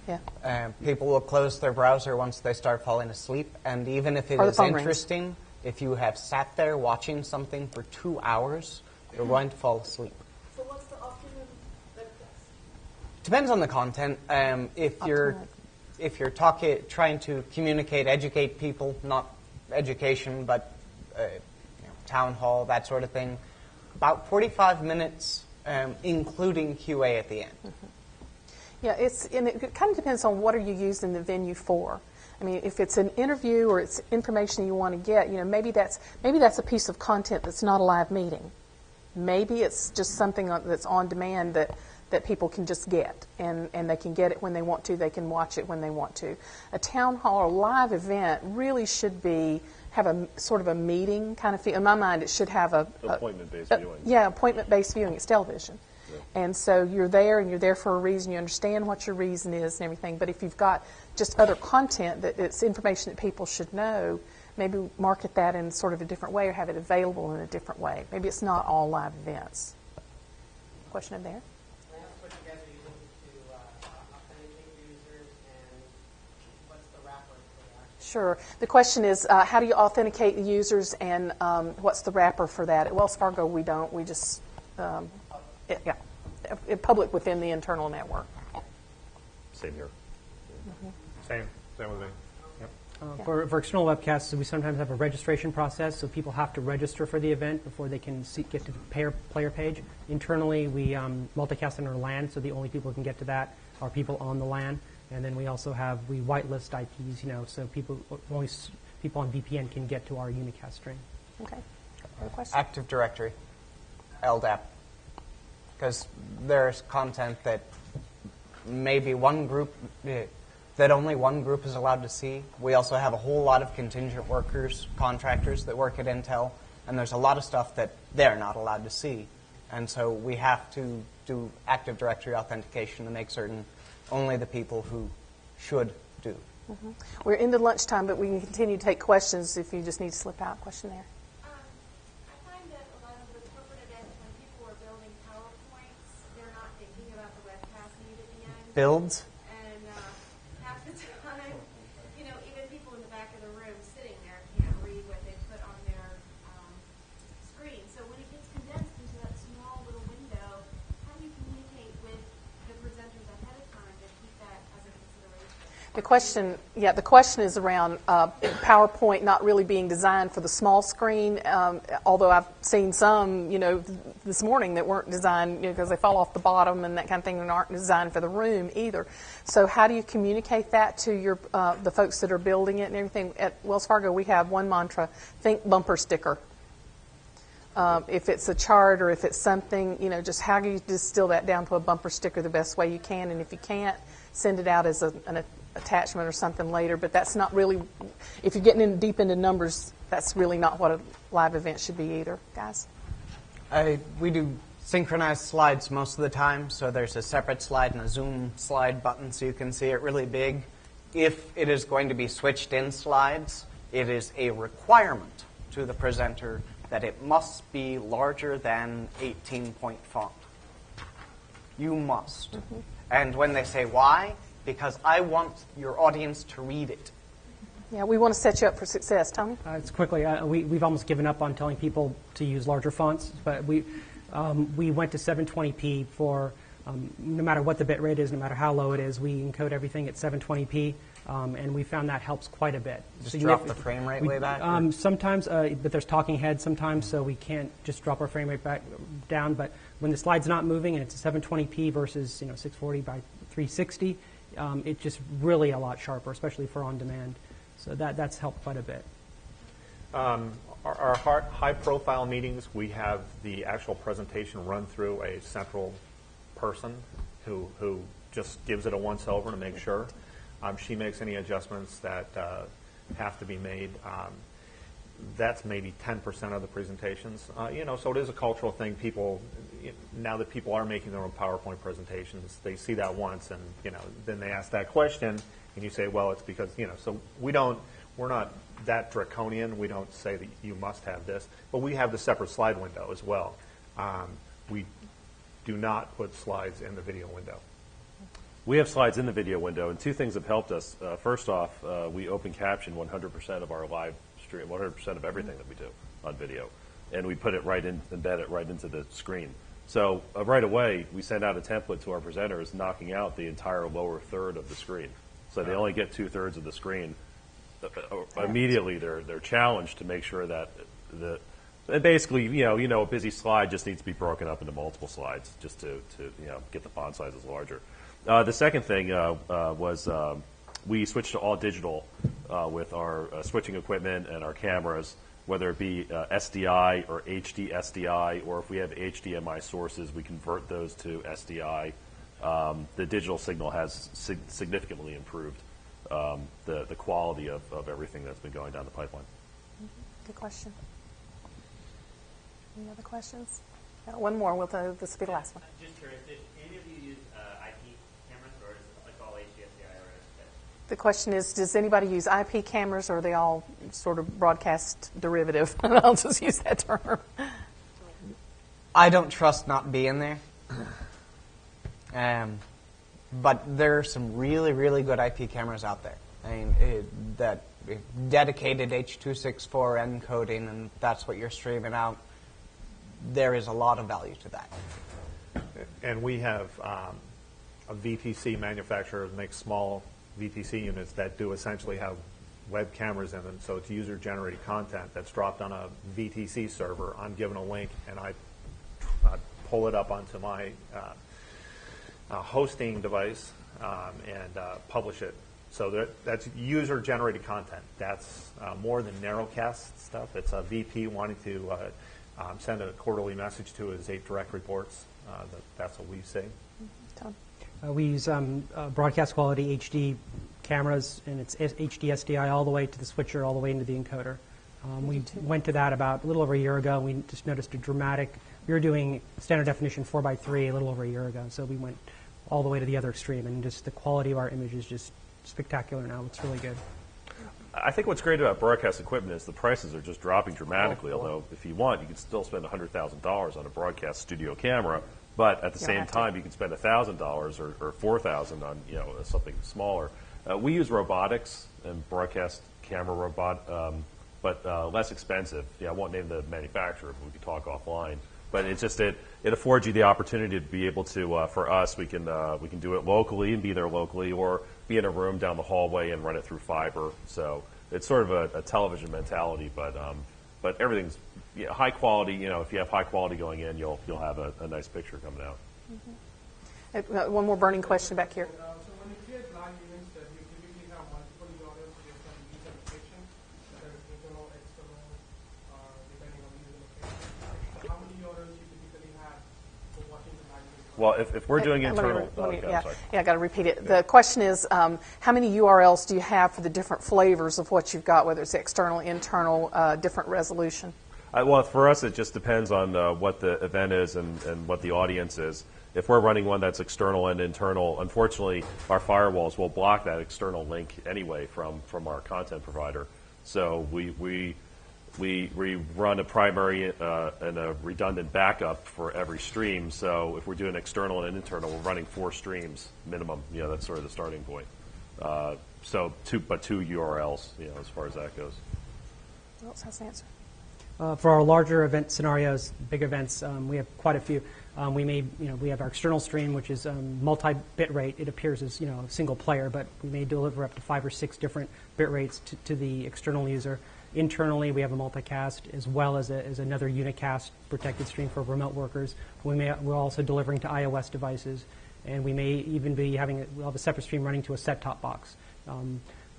Yeah. People will close their browser once they start falling asleep, and even if it Or the is phone rings. interesting, if you have sat there watching something for 2 hours, you're going to fall asleep. So what's the optimum webcast? Depends on the content. If you're trying to communicate, educate people, not education, but town hall, that sort of thing, about 45 minutes, including QA at the end. Yeah, and it kind of depends on what are you using the venue for. I mean, if it's an interview or it's information you want to get, maybe that's a piece of content that's not a live meeting. Maybe it's just something that's on demand that people can just get, and they can get it when they want to. They can watch it when they want to. A town hall or live event really should have a sort of a meeting kind of feel. In my mind, it should have Appointment-based viewing. Yeah, appointment-based viewing. It's television. And so you're there for a reason. You understand what your reason is and everything. But if you've got just other content that it's information that people should know, maybe market that in sort of a different way or have it available in a different way. Maybe it's not all live events. Question in there? Can I ask what you guys are using to authenticate users, and what's the wrapper for that? Sure. The question is, how do you authenticate the users, and what's the wrapper for that? At Wells Fargo, we don't. We just, public within the internal network. Same here. Same with me. Yep. For external webcasts, we sometimes have a registration process, so people have to register for the event before they can get to the player page. Internally, we multicast on our LAN, so the only people who can get to that are people on the LAN. And then we also we whitelist IPs, so only people on VPN can get to our unicast stream. Okay. Other question? Active Directory, LDAP. Because there's content that maybe that only one group is allowed to see. We also have a whole lot of contingent workers, contractors that work at Intel, and there's a lot of stuff that they're not allowed to see. And so we have to do Active Directory authentication to make certain only the people who should do. Mm-hmm. We're into lunchtime, but we can continue to take questions if you just need to slip out. Question there. I find that a lot of the corporate events, when people are building PowerPoints, they're not thinking about the webcast need at the end. Builds? And half the time, even people in the back of the room sitting there can't read what they put on their screen. So when it gets condensed into that small little window, how do you communicate with the presenters ahead of time to keep that as a consideration? The question is around PowerPoint not really being designed for the small screen, although I've seen some, this morning that weren't designed, because they fall off the bottom and that kind of thing, and aren't designed for the room either. So how do you communicate that to the folks that are building it and everything? At Wells Fargo, we have one mantra: think bumper sticker. If it's a chart or if it's something, just how do you distill that down to a bumper sticker the best way you can? And if you can't, send it out as an attachment or something later. But that's not really, if you're getting deep into numbers, that's really not what a live event should be either, guys. We do synchronized slides most of the time, so there's a separate slide and a zoom slide button so you can see it really big. If it is going to be switched in slides, it is a requirement to the presenter that it must be larger than 18-point font. You must. And when they say why, because I want your audience to read it. Yeah, we want to set you up for success. Tony? It's quickly, we've almost given up on telling people to use larger fonts, but we went to 720p for no matter what the bit rate is, no matter how low it is, we encode everything at 720p, and we found that helps quite a bit. Just drop the frame rate way back? Sometimes, but there's talking heads sometimes, so we can't just drop our frame rate back down. But when the slide's not moving and it's a 720p versus 640 by 360, it's just really a lot sharper, especially for on demand. So that's helped quite a bit. Our high-profile meetings, we have the actual presentation run through a central person who just gives it a once-over to make sure. She makes any adjustments that have to be made. That's maybe 10% of the presentations. So it is a cultural thing. People, now that people are making their own PowerPoint presentations, they see that once, and then they ask that question, and you say, well, it's because So we're not that draconian. We don't say that you must have this, but we have the separate slide window as well. We do not put slides in the video window. We have slides in the video window, and two things have helped us. First off, we open caption 100% of our live stream, 100% of everything that we do on video, and we put it embed it right into the screen. So right away, we send out a template to our presenters, knocking out the entire lower third of the screen. So they only get 2/3 of the screen. Immediately, they're challenged to make sure that and basically, a busy slide just needs to be broken up into multiple slides just to get the font sizes larger. The second thing was we switched to all digital with our switching equipment and our cameras, whether it be SDI or HD SDI, or if we have HDMI sources, we convert those to SDI. The digital signal has significantly improved the quality of everything that's been going down the pipeline. Good question. Any other questions? One more. This will be the last one. Just curious, did any of you use IP cameras, or is it like all HDSDI or SDI? The question is, does anybody use IP cameras, or are they all sort of broadcast derivative? I'll just use that term. I don't trust not being there. But there are some really, really good IP cameras out there. That dedicated H.264 encoding, and that's what you're streaming out. There is a lot of value to that. And we have a VTC manufacturer that makes small VTC units that do essentially have web cameras in them. So it's user-generated content that's dropped on a VTC server. I'm given a link, and I pull it up onto my hosting device and publish it. So that's user-generated content. That's more than narrowcast stuff. It's a VP wanting to send a quarterly message to his 8 direct reports. That's what we say. Tom? We use broadcast quality HD cameras, and it's HD SDI all the way to the switcher, all the way into the encoder. We went to that about a little over a year ago. We just noticed a dramatic. We were doing standard definition 4:3 a little over a year ago, so we went all the way to the other extreme, and just the quality of our image is just spectacular now. It's really good. I think what's great about broadcast equipment is the prices are just dropping dramatically, although if you want, you can still spend $100,000 on a broadcast studio camera, but at the same time, you can spend $1,000 or $4,000 on something smaller. We use robotics and broadcast camera but less expensive. I won't name the manufacturer, but we can talk offline. But it's just it affords you the opportunity to be able to, for us, we can do it locally and be there locally, or be in a room down the hallway and run it through fiber. So it's sort of a television mentality, but everything's high quality. If you have high quality going in, you'll have a nice picture coming out. Mm-hmm. One more burning question back here. So when you create live events, you typically have multiple genres based on user location, whether it's internal, external, depending on user location. So how many genres you typically have for watching the live event? Well, if we're doing internal, I got to repeat it. The question is, how many URLs do you have for the different flavors of what you've got, whether it's external, internal, different resolution? Well, for us, it just depends on what the event is and what the audience is. If we're running one that's external and internal, unfortunately, our firewalls will block that external link anyway from our content provider. So we run a primary and a redundant backup for every stream. So if we're doing external and internal, we're running 4 streams minimum. That's sort of the starting point. So two URLs, as far as that goes. Who else has an answer? For our larger event scenarios, big events, we have quite a few. We have our external stream, which is multi-bit rate. It appears as a single player, but we may deliver up to 5 or 6 different bit rates to the external user. Internally, we have a multicast as well as another unicast protected stream for remote workers. We're also delivering to iOS devices, and we may even be we'll have a separate stream running to a set-top box.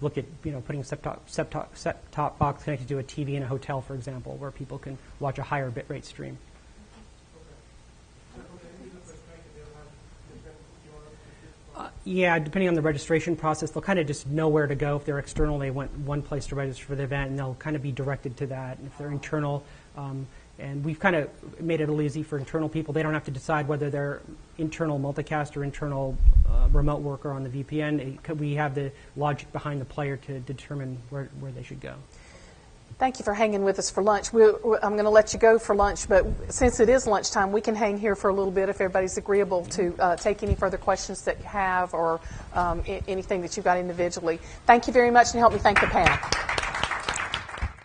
Look at putting a set-top box connected to a TV in a hotel, for example, where people can watch a higher bitrate stream. Yeah, depending on the registration process, they'll kind of just know where to go. If they're external, they want one place to register for the event, and they'll kind of be directed to that. And if they're internal, and we've kind of made it a little easy for internal people. They don't have to decide whether they're internal multicast or internal remote worker on the VPN. We have the logic behind the player to determine where they should go. Thank you for hanging with us for lunch. I'm going to let you go for lunch, but since it is lunchtime, we can hang here for a little bit if everybody's agreeable to take any further questions that you have or anything that you've got individually. Thank you very much, and help me thank the panel.